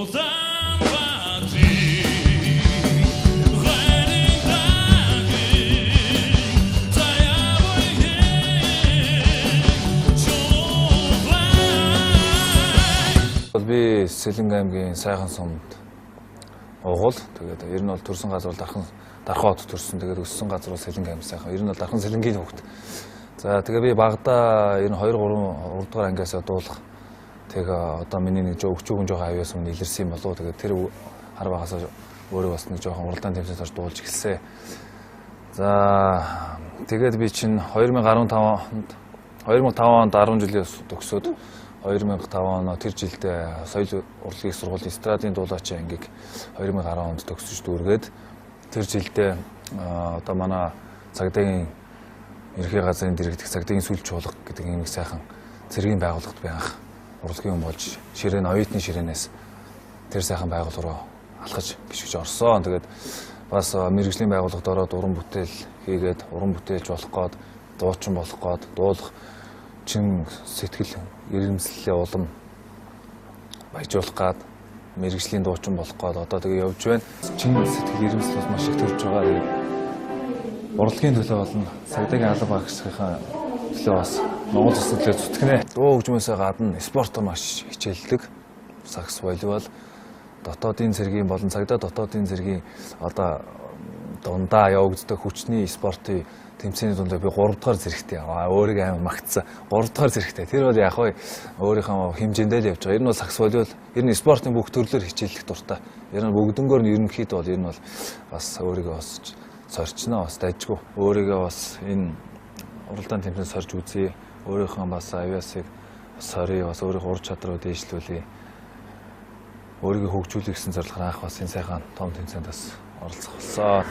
Би Сэлэнг аймгийн Сайхан сумд угуул. Тэгээд ер нь бол төрсэн газар бол Дархан хот төрсэн. Тэгээд өссөн газар бол Сэлэнг аймгийн Сайхан. Ер нь бол Дархан Сэлэнгийн хүүхэд. За тэгээ би багада ер нь 2 3 дугаар ангиас дуулах. Тэгээ одоо миний нэг өчүүгэн жоохон авьяас өмнө илэрсэн юм болов. Тэгээд тэр хар багасаа өөрөө бас нэг жоохон уралдаан тэмцээнд орж дуулж эхэлсэн. За тэгээд би чинь 2015 онд 10 жилийн төгсөөд 2005 он тэр жилдээ соёл урлагийн сургуулийн эстрадын дуулаачийн ангийг 2010 онд төгсөж дүүргээд тэр жилдээ одоо манай цагдаагийн ерхий газрын дэргэдэх цагдаагийн сүлж чуулга гэдэг нэг сайхан цэргийн байгууллагад би анх урлагийн хүн болж ширээн оюутны ширээнээс тэр сайхан байгууллага руу алхаж гიშгэж орсон. Тэгээд бас мэргэжлийн байгууллагад ороод уран бүтээл хийгээд уран бүтээлж болох гээд дуучин болох гээд дуулах чин сэтгэл ирэмслэлийн улам баяжуулах гад мэргэжлийн дуучин болох гээд одоо тэгээ явж байна. Чин сэтгэл ирэмсэл бас маш их төрж байгаа. Тэгээд урлагийн төлөө болон цагдаагийн алба багшийнхаа төлөө бас Монгол улсын төлөө зүтгэнэ. Дуу хөгжмөөсөө гадна спортоор маш хичээлдэг. Сакс, волейбол, дотоодын цэргийн болон цагдаа дотоодын цэргийн одоо дундаа явагддаг хүчний спортын тэмцээний дундаа би 3 дугаар зэрэгтэй. Өөрийгөө амар магтсан. 3 дугаар зэрэгтэй. Тэр бол яг өөрийнхөө хэмжээндээ л явж байгаа. Ер нь бол сакс волейбол ер нь спортын бүх төрлөөр хичээллэх дуртай. Ер нь бүгднгөөр нь ерөнхийдөө бол ер нь бол бас өөрийгөө бас сорчноо бас дайжгүй. Өөрийгөө бас энэ уралдаан тэмцээнд сорж үзье. Өөрийнхөө бас авьяасыг сорьё, бас өөрийнхөө ур чадрыг дээшлүүлье. Өөрийгөө хөгжүүлэх гэсэн зорилгоор анх бас энэ сайхан том тэмцээнд бас оролцох болсон.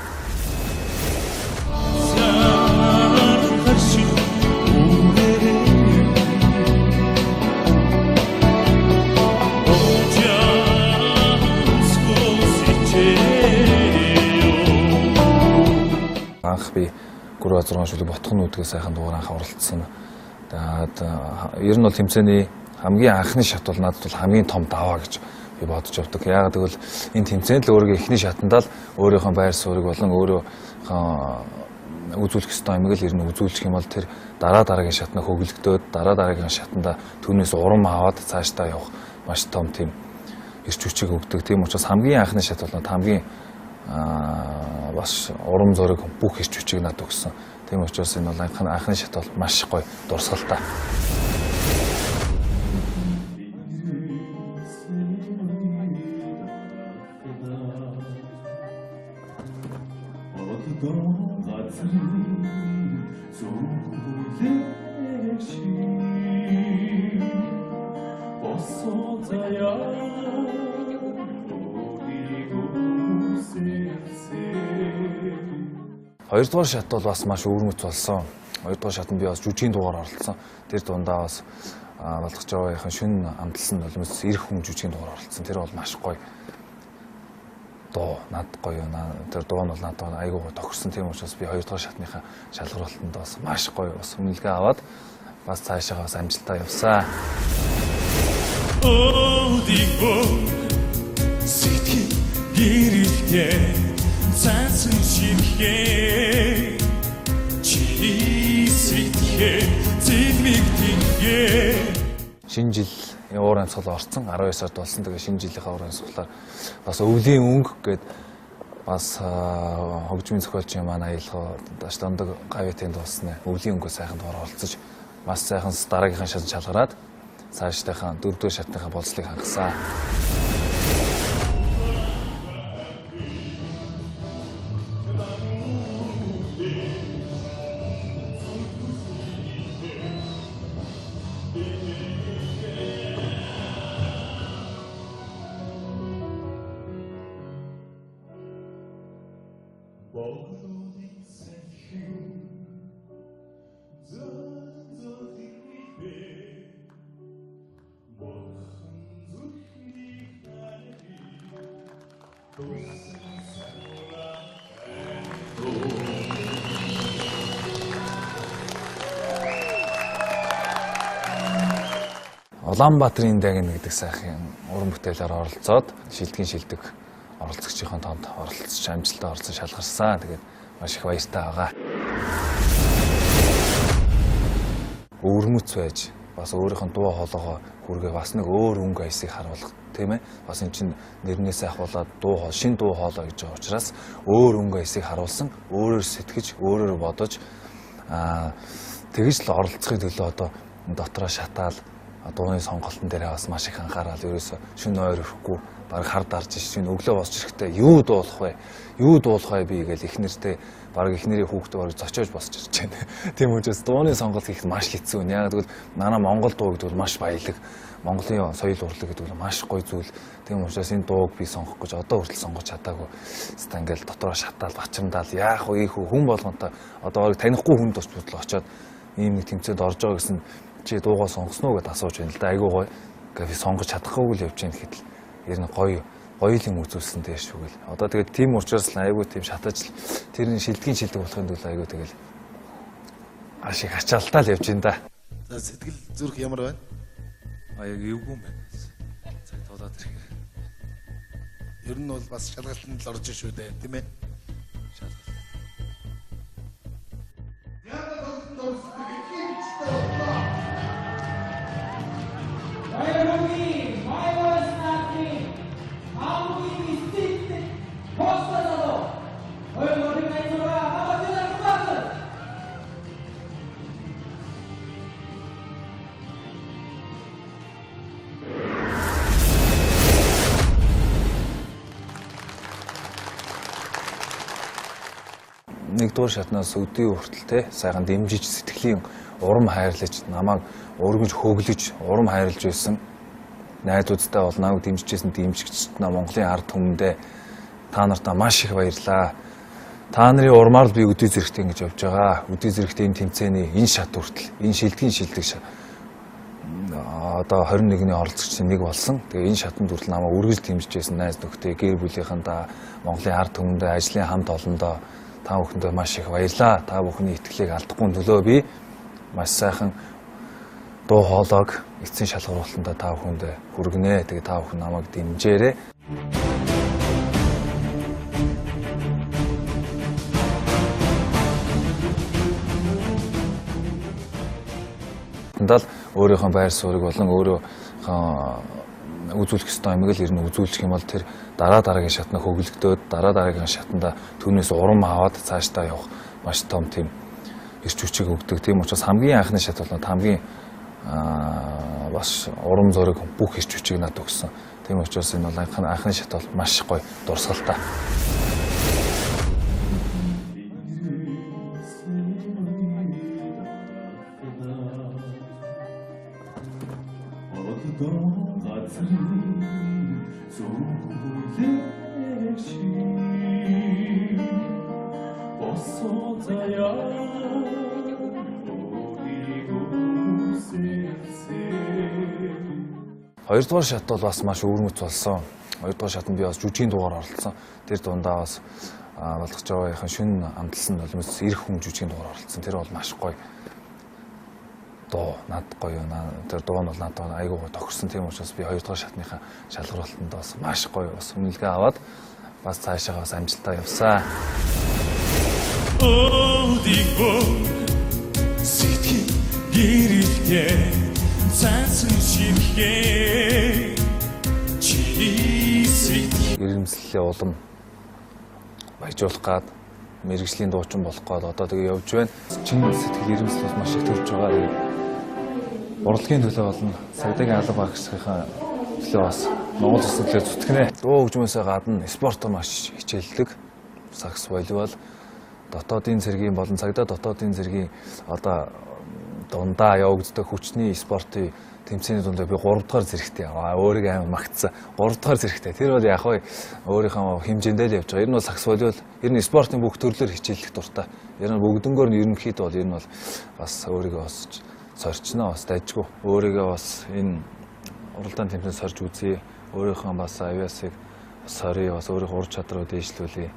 Анх би 3-6 шүлэг ботхон үүдгээ сайхан дугаар анх оролцсон. Тэгээд ер нь бол тэмцээний хамгийн анхны шат бол надад бол хамгийн том даваа гэж би бодож явдаг. Яагаад гэвэл энэ тэмцээнд л өөрийгөө эхний шатандаа л өөрийнхөө байр суурийг болон өөрийнхөө үзүүлэх ёстой юмыг л ер нь үзүүлчих юм бол тэр дараагийн шатнаа хөглөгдөөд дараагийн шатанда түүнээс урам аваад цаашдаа явах маш том тийм эрч хүчийг өгдөг. Тийм учраас хамгийн анхны шат бол хамгийн бас урам зориг бүх эрч хүчийг надад өгсөн. Тийм учраас энэ бол анхны шат бол маш гоё дурсгалтай. Хоёрдугаар шат бол бас маш өвөрмөц болсон. Хоёрдугаар шатанд би бас жүжигийн дугаар оролцсон. Тэр дундаа бас Балгаж Жаваагийн шүн амталсан нулимс ирэх хүн жүжигийн дугаар оролцсон. Тэр бол маш гоё. Дуу надад гоё. Тэр дуу нь бол надад айгүй гоё тохирсон. Тийм учраас би хоёрдугаар шатныхаа шалгуулалтанд бас маш гоё бас үнэлгээ аваад бас цаашаа бас амжилтаа явсан. Сэтгэл гэрэлтэй цаасан ширхээ чи сэтгэхээ зэмэгтингээ. Шинэ жил уур амьсгал орсон 12 сард болсон. Тэгээ шинэ жилийнхаа уур амьсгалаар бас өвлийн өнгө гээд бас хөгжмийн зохиолчийн манай аялал даш дондог гавьяатанд болсноо өвлийн өнгөө сайхан дугаар оролцож бас сайхан дараагийнхаа шат шалгараад цаашдынхаа 4-р шатныхаа болцлыг хангасан. Улаанбаатарын Дагин гэдэг сайхан уран бүтээлээр оролцоод шилдгийн шилдэг оролцогчийн тоонд оролцож амжилттай оролцож шалгарсан. Тэгээд маш их баяртай байгаа. Өвөрмөц байж бас өөрийнх нь дуу хоолойгоо хүргээ бас нэг өөр өнгө аясыг харуулах тийм ээ. Бас эн чинь нэрнээсээ ахуулаад шин дуу хоолой гэж байгаа учраас өөр өнгө аясыг харуулсан, өөрөөр сэтгэж, өөрөөр бодож тэгж л оролцохын төлөө одоо дотроо шатаал дууны сонголтын дээр бас маш их анхаарал ерөөсө шин ойр өрөхгүй баг хар дарж шин өглөө босч ирэхдээ юу дуулах вэ би гээл их нэртэй баг их нэрийн хүүхдээ баг зочиож босч ирж байна. Тийм учраас дууны сонголт хийх маш хэцүү. Яг тэгвэл манай Монгол дуу гэдэг бол маш баялаг. Монголын соёл урлаг гэдэг бол маш гоё зүйл. Тийм учраас энэ дууг би сонгох гэж одоо хүртэл сонгож чадаагүй. Хэвээ ингээл дотроо шатаал бачимдаал яах вэ хүн болгонтой одоо танихгүй хүнд тус бүтэл очиод ийм нэг тэмцээнд орж байгаа гэсэн чи дуугаа сонгосноо гэдээ асууж байна л да. Айгуу гоё. Гэхдээ сонгож чадахгүй л явж байна гэхэд л ер нь гоё юм үзүүлсэн дээр шүүгэл. Одоо тэгээд тийм учраас л айгуу тийм шатаж тэрний шилдгийн шилдэг болохын төлөө айгуу тэгэл маш их ачаалтаа л явж байна да. За сэтгэл зүрх ямар байна? Яг эвгүй юм байна. Цаг тулаад ирэх. Ер нь бол бас шалгалтанд л орж шүү дээ, тийм ээ? Шалгалт. Нэгдүгээр шатнаас өдөө хүртэл те сайхан дэмжиж сэтгэлийн урам хайрлаж намайг өргөж хөглөж урам хайрлаж байсан найзуудтай бол намайг дэмжижсэн дэмжигчд Монголын ард түмэндээ та нартаа маш их баярлаа. Та нарын урмаар би өдөө зэрэгтэй ингэж явж байгаа. Өдөө зэрэгтэй энэ тэмцээний энэ шат хүртэл энэ шилдгийн шилдэг одоо 21-ний оролцогчдын нэг болсон. Тэгээ энэ шатанд хүртэл намайг үргэлж дэмжижсэн найз нөхдөд гэр бүлийнхандаа Монголын ард түмэндээ ажлын хамт олондоо та бүхэндээ маш их баярлаа. Та бүхний итгэлийг алдахгүй төлөө би маш сайхан дуу хоолойг эцсийн шалгаруулалтанд та бүхэндээ хүргэнэ. Тэгээ та бүхэн намайг дэмжээрэй. Тэндэл өөрийнхөө байр суурийг болон өөрийнхөө үзүүлэх ёстой юмыг л ер нь үзүүлчих юм бол тэр дараагийн шатна хөглөгдөөд дараагийн шатанда түүнээс урам аваад цаашдаа явах маш том тийм эрч хүчийг өгдөг. Тийм учраас хамгийн анхны шат бол хамгийн бас урам зориг бүх эрч хүчийг надад өгсөн. Тийм учраас энэ бол анхны шат бол маш гоё дурсгалтай. Хоёрдугаар шат бол бас маш өвөрмөц болсон. Хоёрдугаар шатанд би бас жүжигийн дугаар оролцсон. Тэр дундаа бас болгож байгаагийн шүн амталсан нулимс ирэх хүн жүжигийн дугаар оролцсон. Тэр бол маш гоё. Доо над гоё. Тэр дуу нь бол надад айгүй гоё тохирсон. Тийм учраас би хоёрдугаар шатныхаа шалгаруулалтанд бас маш гоё бас үнэлгээ аваад бас цаашаа бас амжилттай явсан. Сэтгэл гэрэлтэй цаасан ширхээ ирэмслэлээ улам баяжуулах гад мэргэжлийн дуучин болох гээд одоо тэгээ явж байна. Чин сэтгэл ирэмсэл бас маш их төрж байгаа. Урлагийн төлөө болон цагдаагийн алба багшийнхаа төлөө бас Монгол улсын төлөө зүтгэнэ. Дуу хөгжмөөсөө гадна спортоор маш хичээллэг. Сакс, волейбол, дотоодын цэргийн болон цагдаа дотоодын цэргийн одоо дундаа явагддаг хүчний спортын тэмцээний дундаа би 3 дугаар зэрэгтэй өөрийгөө амар магтсан. 3 дугаар зэрэгтэй. Тэр бол яг өөрийнхөө хэмжээндээ л явж байгаа. Ер нь бол сакс волейбол ер нь спортын бүх төрлөөр хичээллэх дуртай. Ер нь бүгднгөөр нь ерөнхийдөө бол ер нь бол бас өөрийгөө бас сорчноо бас дайжгүй. Өөрийгөө бас энэ уралдаан тэмцээнд сорж үзье. Өөрийнхөө бас авиасыг сорьё, бас өөрийнхөө ур чадрыг дээшлүүлье.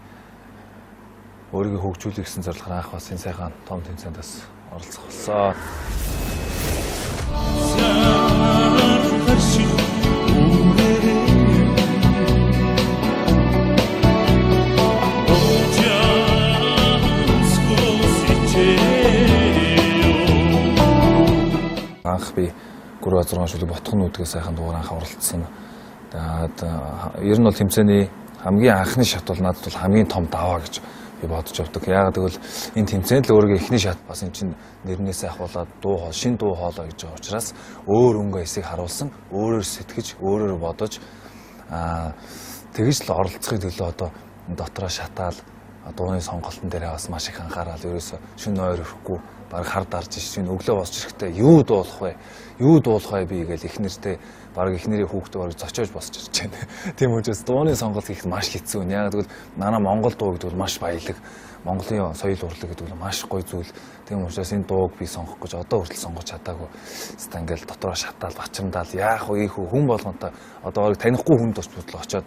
Өөрийгөө хөгжүүлэх гэсэн зорилгоор анх бас энэ сайхан том тэмцээнд бас оролцох болсон. анх би 3-6 шүлэг ботхон нүүдгээ сайхан дугаар анх оролцсон. Тэгээд ер нь бол тэмцээний хамгийн анхны шат бол надад бол хамгийн том даваа гэж би бодож явдаг. Яагаад гэвэл энэ тэмцээнд л өөрийнхөө эхний шат бас эн чинь нэрнээсээ ахуулаад дуу хоол, шин дуу хоолой гэж байгаа учраас өөр өнгө эсийг харуулсан, өөрөөр сэтгэж, өөрөөр бодож тэгж л оролцохыг төлөө одоо дотроо шатаал дууны сонголтын дээр бас маш их анхаарал ерөөсө шин ойр өрөхгүй баг хар дарж шин өглөө босч ирэхдээ юу дуулах вэ би гээл их нэртэй баг их нэрийн хүүхдээ баг зочиож босч ирж байна. Тийм учраас дууны сонголт хийх маш хэцүү. Яг тэгвэл манай Монгол дуу гэдэг бол маш баялаг. Монголын соёл урлаг гэдэг бол маш гоё зүйл. Тийм учраас энэ дууг би сонгох гэж одоо хүртэл сонгож чадаагүй. Хэвээ ингээл дотроо шатаал бачрамдаал яах вэ хүн болгонтой одоо орыг танихгүй хүн тус бүтэл очиод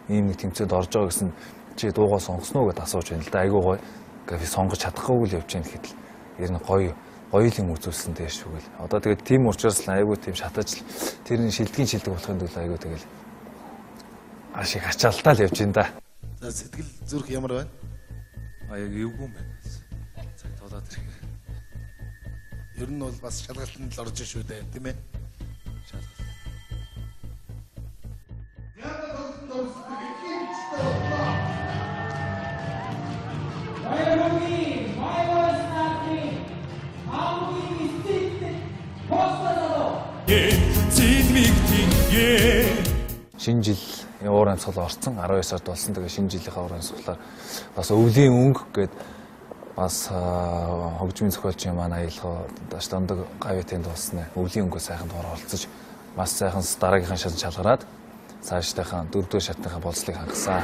ийм нэг тэмцээнд орж байгаа гэсэн чи дуугаа сонгосноо гэдээ асууж байна л да. Айгуу гоё. Гэхдээ би сонгож чадахгүй л явж байна гэхэд л ер нь гоё юм үзүүлсэн дээ шүү гэл. Одоо тэгээд тийм учраас л айгуу тийм шатаж тэрний шилдгийн шилдэг болохын төлөө айгуу тэгэл маш их ачаалтаа л явж байна да. За сэтгэл зүрх ямар байна? Яг эвгүй юм байна. Цаг толоод ирэх. Ер нь бол бас шалгалтанд л орж шүү дээ, тийм ээ? Шалгалт. Шинэ жил уур амьсгал орсон 19 сард болсон. Тэгээ шинэ жилийнхээ уур амьсгалаар бас өвлийн өнгө гээд бас хөгжмийн зохиолчийн маань аялгаа даш дондог гавьтанд болсон өвлийн өнгөө сайхан доор оролцож бас сайхан дараагийнхаа шатанд шалгараад цаашдынхаа 4-р шатныхаа болцлыг хангасан.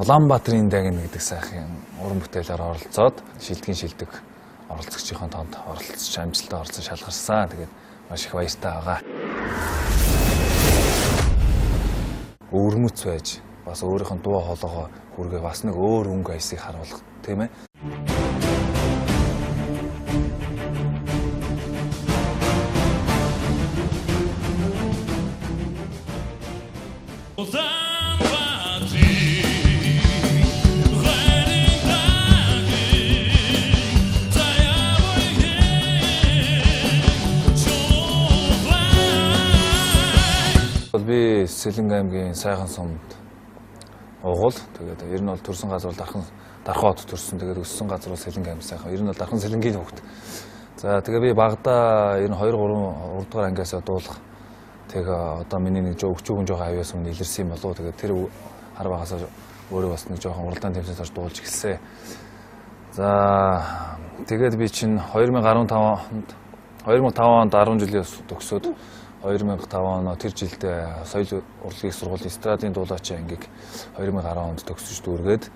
Улаанбаатарын дагин гэдэг сайхан уран бүтээлээр оролцоод шилдгийн шилдэг оролцогчийн тоонд оролцож амжилттай орсон шалгарсан. Тэгээд маш их баяртай байгаа. Өвөрмөц байж бас өөрийнх нь дуу хоолойгоо хүргээ бас нэг өөр өнгө аясыг харуулах тийм ээ. Би Сэлэнг аймгийн Сайхан сумд угуул. Тэгээд ер нь бол төрсэн газар бол Дархан хот төрсэн. Тэгээд өссөн газар бол Сэлэнг аймгийн Сайхан. Ер нь бол Дархан Сэлэнгийн хүүхэд. За тэгээ би багада ер нь 2-3 дугаар ангиас дуулах. Тэгээ одоо миний нэг өгчүүгэн жоохон авьяас өмнө илэрсэн юм болов. Тэгээд тэр хар багасаа өөрөө бас нэг жоохон уралдаан тэмцээнд орж дуулж эхэлсэн. За тэгээд би чинь 2015 онд 10 жилийн төгсөөд 2005 он тэр жилдээ соёл урлагийн сургуулийн эстрадын дуулаачийн ангийг 2010 онд төгсөж дүүргээд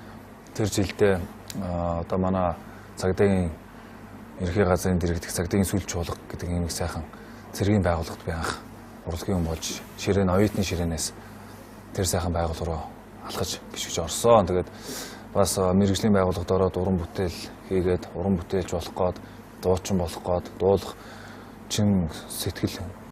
тэр жилдээ одоо манай цагдаагийн ерхий газрын дэргэдэх цагдаагийн сүлж чуулга гэдэг ийм их сайхан цэргийн байгууллагад би анх урлагийн болж ширээн оюутны ширээнээс тэр сайхан байгууллага руу алхаж гიშгэж орсон. Тэгээд бас мэргэжлийн байгууллагад ороод уран бүтээл хийгээд уран бүтээлж болох гээд дуучин болох гээд дуулах чин сэтгэл